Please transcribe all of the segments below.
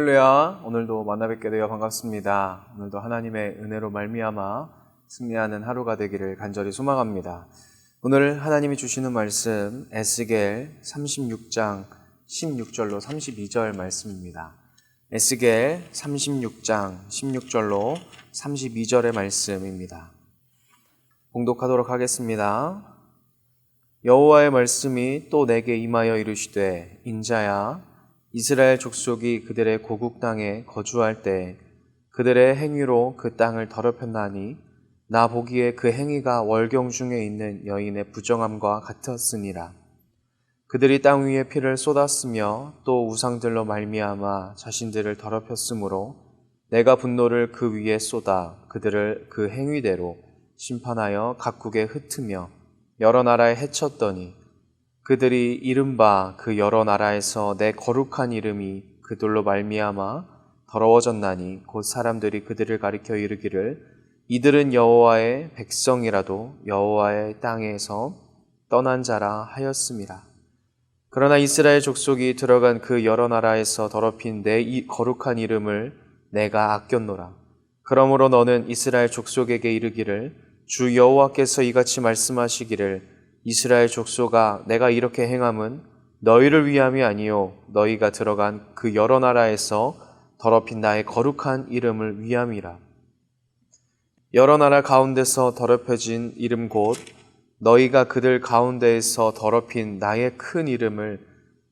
할렐루야. 오늘도 만나 뵙게 되어 반갑습니다. 오늘도 하나님의 은혜로 말미암아 승리하는 하루가 되기를 간절히 소망합니다. 오늘 하나님이 주시는 말씀 에스겔 36장 16절로 32절 말씀입니다. 에스겔 36장 16절로 32절의 말씀입니다. 봉독하도록 하겠습니다. 여호와의 말씀이 또 내게 임하여 이르시되 인자야, 이스라엘 족속이 그들의 고국 땅에 거주할 때 그들의 행위로 그 땅을 더럽혔나니 나 보기에 그 행위가 월경 중에 있는 여인의 부정함과 같았으니라. 그들이 땅 위에 피를 쏟았으며 또 우상들로 말미암아 자신들을 더럽혔으므로 내가 분노를 그 위에 쏟아 그들을 그 행위대로 심판하여 각국에 흩으며 여러 나라에 해쳤더니 그들이 이른바 그 여러 나라에서 내 거룩한 이름이 그들로 말미암아 더러워졌나니 곧 사람들이 그들을 가리켜 이르기를 이들은 여호와의 백성이라도 여호와의 땅에서 떠난 자라 하였음이라. 그러나 이스라엘 족속이 들어간 그 여러 나라에서 더럽힌 내 거룩한 이름을 내가 아꼈노라. 그러므로 너는 이스라엘 족속에게 이르기를 주 여호와께서 이같이 말씀하시기를 이스라엘 족속아, 내가 이렇게 행함은 너희를 위함이 아니요 너희가 들어간 그 여러 나라에서 더럽힌 나의 거룩한 이름을 위함이라. 여러 나라 가운데서 더럽혀진 이름 곧 너희가 그들 가운데에서 더럽힌 나의 큰 이름을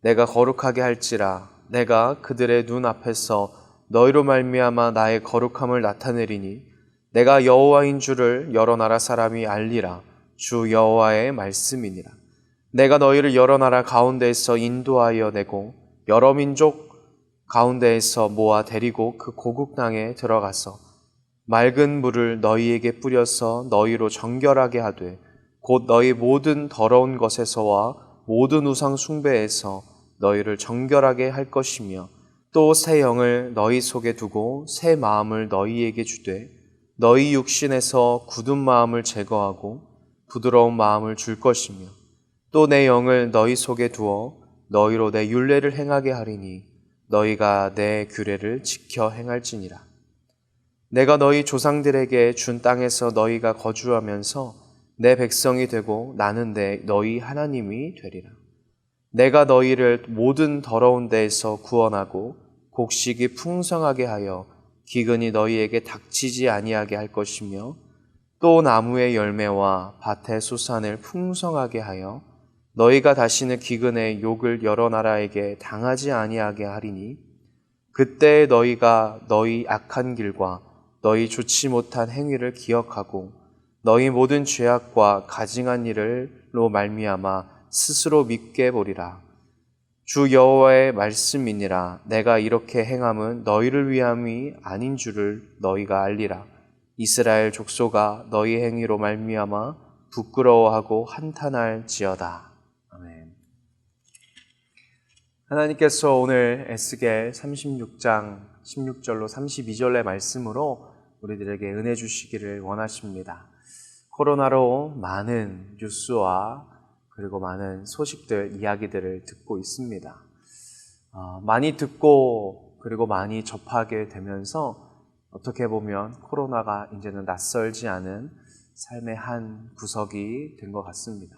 내가 거룩하게 할지라. 내가 그들의 눈 앞에서 너희로 말미암아 나의 거룩함을 나타내리니 내가 여호와인 줄을 여러 나라 사람이 알리라. 주 여호와의 말씀이니라. 내가 너희를 여러 나라 가운데에서 인도하여 내고 여러 민족 가운데에서 모아 데리고 그 고국 땅에 들어가서 맑은 물을 너희에게 뿌려서 너희로 정결하게 하되 곧 너희 모든 더러운 것에서와 모든 우상 숭배에서 너희를 정결하게 할 것이며 또 새 영을 너희 속에 두고 새 마음을 너희에게 주되 너희 육신에서 굳은 마음을 제거하고 부드러운 마음을 줄 것이며 또 내 영을 너희 속에 두어 너희로 내 율례를 행하게 하리니 너희가 내 규례를 지켜 행할지니라. 내가 너희 조상들에게 준 땅에서 너희가 거주하면서 내 백성이 되고 나는 너희 하나님이 되리라. 내가 너희를 모든 더러운 데에서 구원하고 곡식이 풍성하게 하여 기근이 너희에게 닥치지 아니하게 할 것이며 또 나무의 열매와 밭의 수산을 풍성하게 하여 너희가 다시는 기근의 욕을 여러 나라에게 당하지 아니하게 하리니 그때 너희가 너희 악한 길과 너희 좋지 못한 행위를 기억하고 너희 모든 죄악과 가증한 일로 말미암아 스스로 믿게 보리라. 주 여호와의 말씀이니라. 내가 이렇게 행함은 너희를 위함이 아닌 줄을 너희가 알리라. 이스라엘 족속아, 너희 행위로 말미암아 부끄러워하고 한탄할지어다. 아멘. 하나님께서 오늘 에스겔 36장 16절로 32절의 말씀으로 우리들에게 은혜 주시기를 원하십니다. 코로나로 많은 뉴스와 그리고 많은 소식들, 이야기들을 듣고 있습니다. 많이 듣고 그리고 많이 접하게 되면서 어떻게 보면 코로나가 이제는 낯설지 않은 삶의 한 구석이 된 것 같습니다.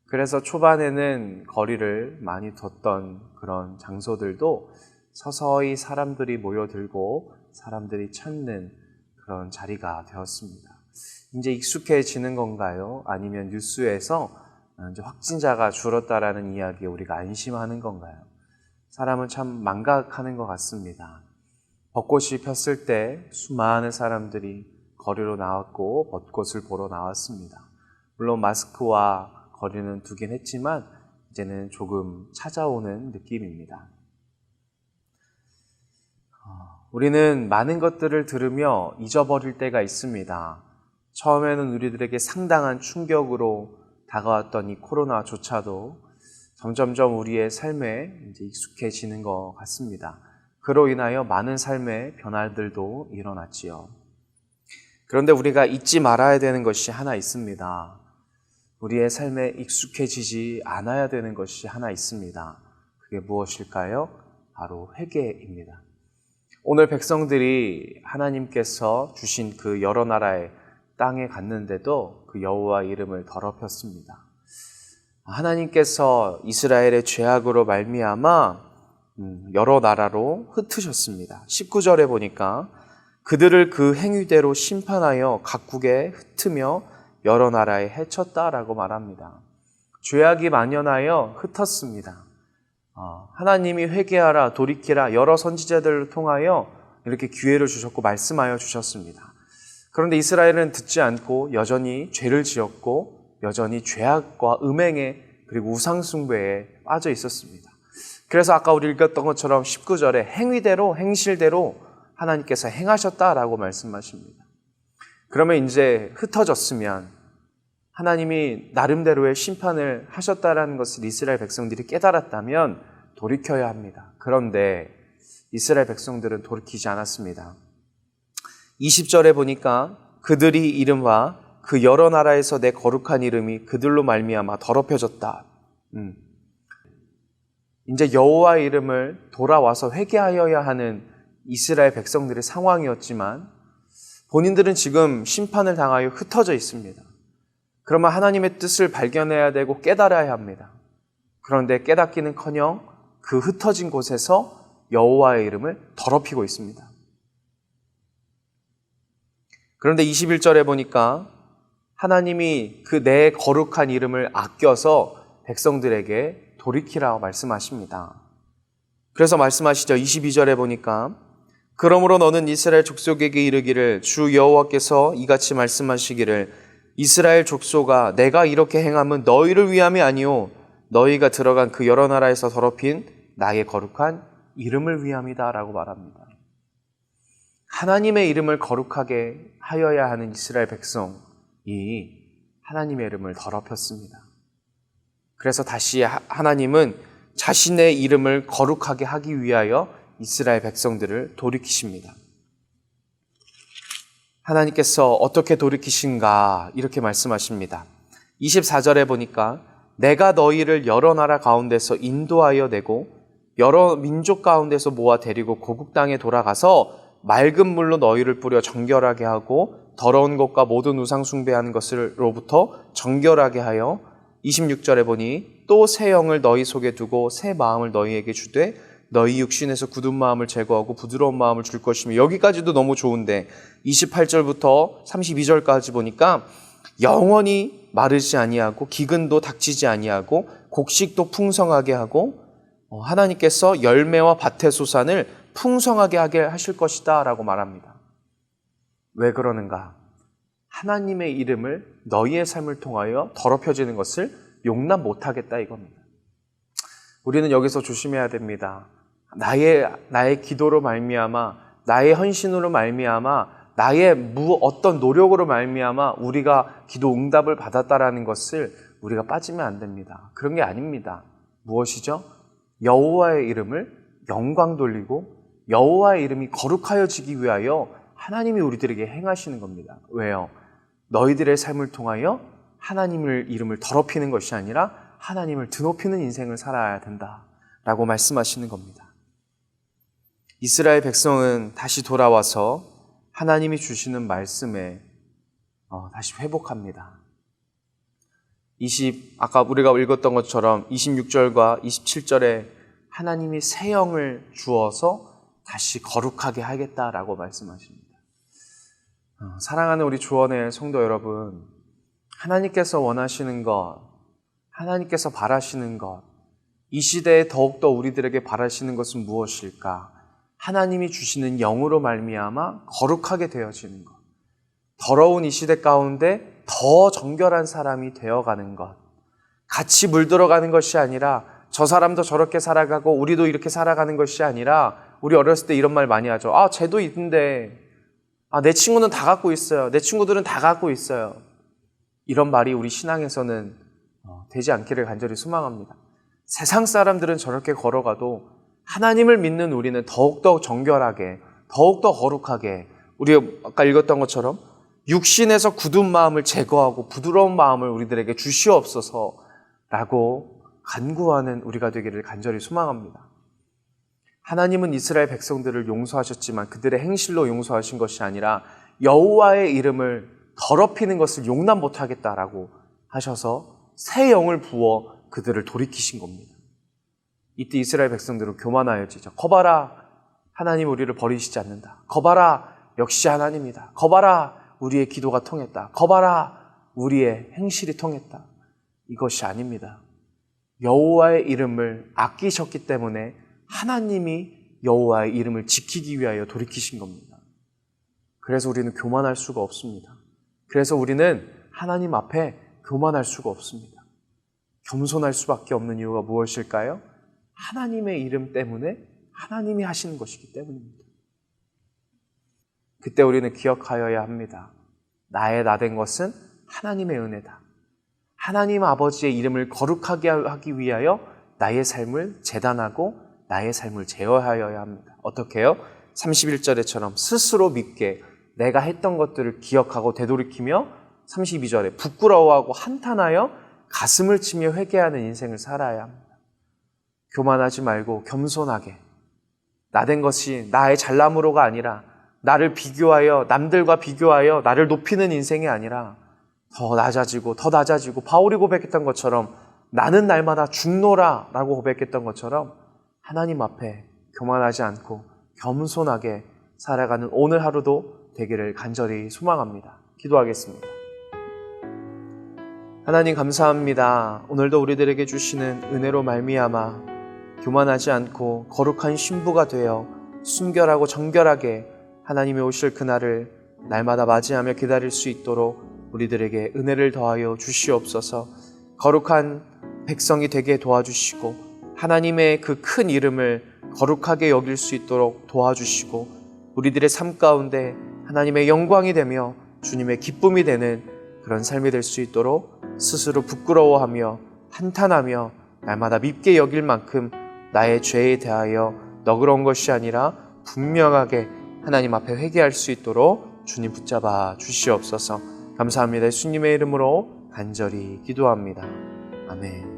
그래서 초반에는 거리를 많이 뒀던 그런 장소들도 서서히 사람들이 모여들고 사람들이 찾는 그런 자리가 되었습니다. 이제 익숙해지는 건가요? 아니면 뉴스에서 이제 확진자가 줄었다라는 이야기에 우리가 안심하는 건가요? 사람은 참 망각하는 것 같습니다. 벚꽃이 폈을 때 수많은 사람들이 거리로 나왔고 벚꽃을 보러 나왔습니다. 물론 마스크와 거리는 두긴 했지만 이제는 조금 찾아오는 느낌입니다. 우리는 많은 것들을 들으며 잊어버릴 때가 있습니다. 처음에는 우리들에게 상당한 충격으로 다가왔던 이 코로나조차도 점점점 우리의 삶에 이제 익숙해지는 것 같습니다. 그로 인하여 많은 삶의 변화들도 일어났지요. 그런데 우리가 잊지 말아야 되는 것이 하나 있습니다. 우리의 삶에 익숙해지지 않아야 되는 것이 하나 있습니다. 그게 무엇일까요? 바로 회개입니다. 오늘 백성들이 하나님께서 주신 그 여러 나라의 땅에 갔는데도 그 여호와 이름을 더럽혔습니다. 하나님께서 이스라엘의 죄악으로 말미암아 여러 나라로 흩으셨습니다. 19절에 보니까 그들을 그 행위대로 심판하여 각국에 흩으며 여러 나라에 해쳤다라고 말합니다. 죄악이 만연하여 흩었습니다. 하나님이 회개하라 돌이키라 여러 선지자들을 통하여 이렇게 기회를 주셨고 말씀하여 주셨습니다. 그런데 이스라엘은 듣지 않고 여전히 죄를 지었고 여전히 죄악과 음행에 그리고 우상숭배에 빠져 있었습니다. 그래서 아까 우리 읽었던 것처럼 19절에 행위대로 행실대로 하나님께서 행하셨다라고 말씀하십니다. 그러면 이제 흩어졌으면 하나님이 나름대로의 심판을 하셨다라는 것을 이스라엘 백성들이 깨달았다면 돌이켜야 합니다. 그런데 이스라엘 백성들은 돌이키지 않았습니다. 20절에 보니까 그들이 이름과 그 여러 나라에서 내 거룩한 이름이 그들로 말미암아 더럽혀졌다. 이제 여호와의 이름을 돌아와서 회개하여야 하는 이스라엘 백성들의 상황이었지만 본인들은 지금 심판을 당하여 흩어져 있습니다. 그러면 하나님의 뜻을 발견해야 되고 깨달아야 합니다. 그런데 깨닫기는커녕 그 흩어진 곳에서 여호와의 이름을 더럽히고 있습니다. 그런데 21절에 보니까 하나님이 그 내 거룩한 이름을 아껴서 백성들에게 돌이키라고 말씀하십니다. 그래서 말씀하시죠. 22절에 보니까 그러므로 너는 이스라엘 족속에게 이르기를 주 여호와께서 이같이 말씀하시기를 이스라엘 족속아 내가 이렇게 행함은 너희를 위함이 아니오 너희가 들어간 그 여러 나라에서 더럽힌 나의 거룩한 이름을 위함이다 라고 말합니다. 하나님의 이름을 거룩하게 하여야 하는 이스라엘 백성이 하나님의 이름을 더럽혔습니다. 그래서 다시 하나님은 자신의 이름을 거룩하게 하기 위하여 이스라엘 백성들을 돌이키십니다. 하나님께서 어떻게 돌이키신가 이렇게 말씀하십니다. 24절에 보니까 내가 너희를 여러 나라 가운데서 인도하여 내고 여러 민족 가운데서 모아 데리고 고국 땅에 돌아가서 맑은 물로 너희를 뿌려 정결하게 하고 더러운 것과 모든 우상 숭배하는 것으로부터 정결하게 하여 26절에 보니 또 새 영을 너희 속에 두고 새 마음을 너희에게 주되 너희 육신에서 굳은 마음을 제거하고 부드러운 마음을 줄 것이며 여기까지도 너무 좋은데 28절부터 32절까지 보니까 영원히 마르지 아니하고 기근도 닥치지 아니하고 곡식도 풍성하게 하고 하나님께서 열매와 밭의 소산을 풍성하게 하게 하실 것이다 라고 말합니다. 왜 그러는가? 하나님의 이름을 너희의 삶을 통하여 더럽혀지는 것을 용납 못하겠다 이겁니다. 우리는 여기서 조심해야 됩니다. 나의 기도로 말미암아 나의 헌신으로 말미암아 나의 어떤 노력으로 말미암아 우리가 기도 응답을 받았다라는 것을 우리가 빠지면 안 됩니다. 그런 게 아닙니다. 무엇이죠? 여호와의 이름을 영광 돌리고 여호와의 이름이 거룩하여지기 위하여 하나님이 우리들에게 행하시는 겁니다. 왜요? 너희들의 삶을 통하여 하나님의 이름을 더럽히는 것이 아니라 하나님을 드높이는 인생을 살아야 된다라고 말씀하시는 겁니다. 이스라엘 백성은 다시 돌아와서 하나님이 주시는 말씀에 다시 회복합니다. 아까 우리가 읽었던 것처럼 26절과 27절에 하나님이 새 영을 주어서 다시 거룩하게 하겠다라고 말씀하십니다. 사랑하는 우리 주원의 성도 여러분, 하나님께서 원하시는 것, 하나님께서 바라시는 것, 이 시대에 더욱더 우리들에게 바라시는 것은 무엇일까? 하나님이 주시는 영으로 말미암아 거룩하게 되어지는 것, 더러운 이 시대 가운데 더 정결한 사람이 되어가는 것, 같이 물들어가는 것이 아니라 저 사람도 저렇게 살아가고 우리도 이렇게 살아가는 것이 아니라 우리 어렸을 때 이런 말 많이 하죠. 쟤도 있는데 내 친구는 다 갖고 있어요. 내 친구들은 다 갖고 있어요. 이런 말이 우리 신앙에서는 되지 않기를 간절히 소망합니다. 세상 사람들은 저렇게 걸어가도 하나님을 믿는 우리는 더욱더 정결하게, 더욱더 거룩하게 우리가 아까 읽었던 것처럼 육신에서 굳은 마음을 제거하고 부드러운 마음을 우리들에게 주시옵소서라고 간구하는 우리가 되기를 간절히 소망합니다. 하나님은 이스라엘 백성들을 용서하셨지만 그들의 행실로 용서하신 것이 아니라 여호와의 이름을 더럽히는 것을 용납 못하겠다라고 하셔서 새 영을 부어 그들을 돌이키신 겁니다. 이때 이스라엘 백성들은 교만하여지죠. 거봐라, 하나님 우리를 버리시지 않는다. 거봐라, 역시 하나님이다. 거봐라, 우리의 기도가 통했다. 거봐라, 우리의 행실이 통했다. 이것이 아닙니다. 여호와의 이름을 아끼셨기 때문에 하나님이 여호와의 이름을 지키기 위하여 돌이키신 겁니다. 그래서 우리는 교만할 수가 없습니다. 그래서 우리는 하나님 앞에 교만할 수가 없습니다. 겸손할 수밖에 없는 이유가 무엇일까요? 하나님의 이름 때문에 하나님이 하시는 것이기 때문입니다. 그때 우리는 기억하여야 합니다. 나의 나된 것은 하나님의 은혜다. 하나님 아버지의 이름을 거룩하게 하기 위하여 나의 삶을 재단하고 나의 삶을 제어하여야 합니다. 어떻게 해요? 31절에처럼 스스로 믿게 내가 했던 것들을 기억하고 되돌이키며 32절에 부끄러워하고 한탄하여 가슴을 치며 회개하는 인생을 살아야 합니다. 교만하지 말고 겸손하게 나된 것이 나의 잘남으로가 아니라 나를 비교하여 남들과 비교하여 나를 높이는 인생이 아니라 더 낮아지고 바울이 고백했던 것처럼 나는 날마다 죽노라 라고 고백했던 것처럼 하나님 앞에 교만하지 않고 겸손하게 살아가는 오늘 하루도 되기를 간절히 소망합니다. 기도하겠습니다. 하나님 감사합니다. 오늘도 우리들에게 주시는 은혜로 말미암아 교만하지 않고 거룩한 신부가 되어 순결하고 정결하게 하나님이 오실 그날을 날마다 맞이하며 기다릴 수 있도록 우리들에게 은혜를 더하여 주시옵소서. 거룩한 백성이 되게 도와주시고 하나님의 그 큰 이름을 거룩하게 여길 수 있도록 도와주시고 우리들의 삶 가운데 하나님의 영광이 되며 주님의 기쁨이 되는 그런 삶이 될 수 있도록 스스로 부끄러워하며 한탄하며 날마다 밉게 여길 만큼 나의 죄에 대하여 너그러운 것이 아니라 분명하게 하나님 앞에 회개할 수 있도록 주님 붙잡아 주시옵소서. 감사합니다. 예수님의 이름으로 간절히 기도합니다. 아멘.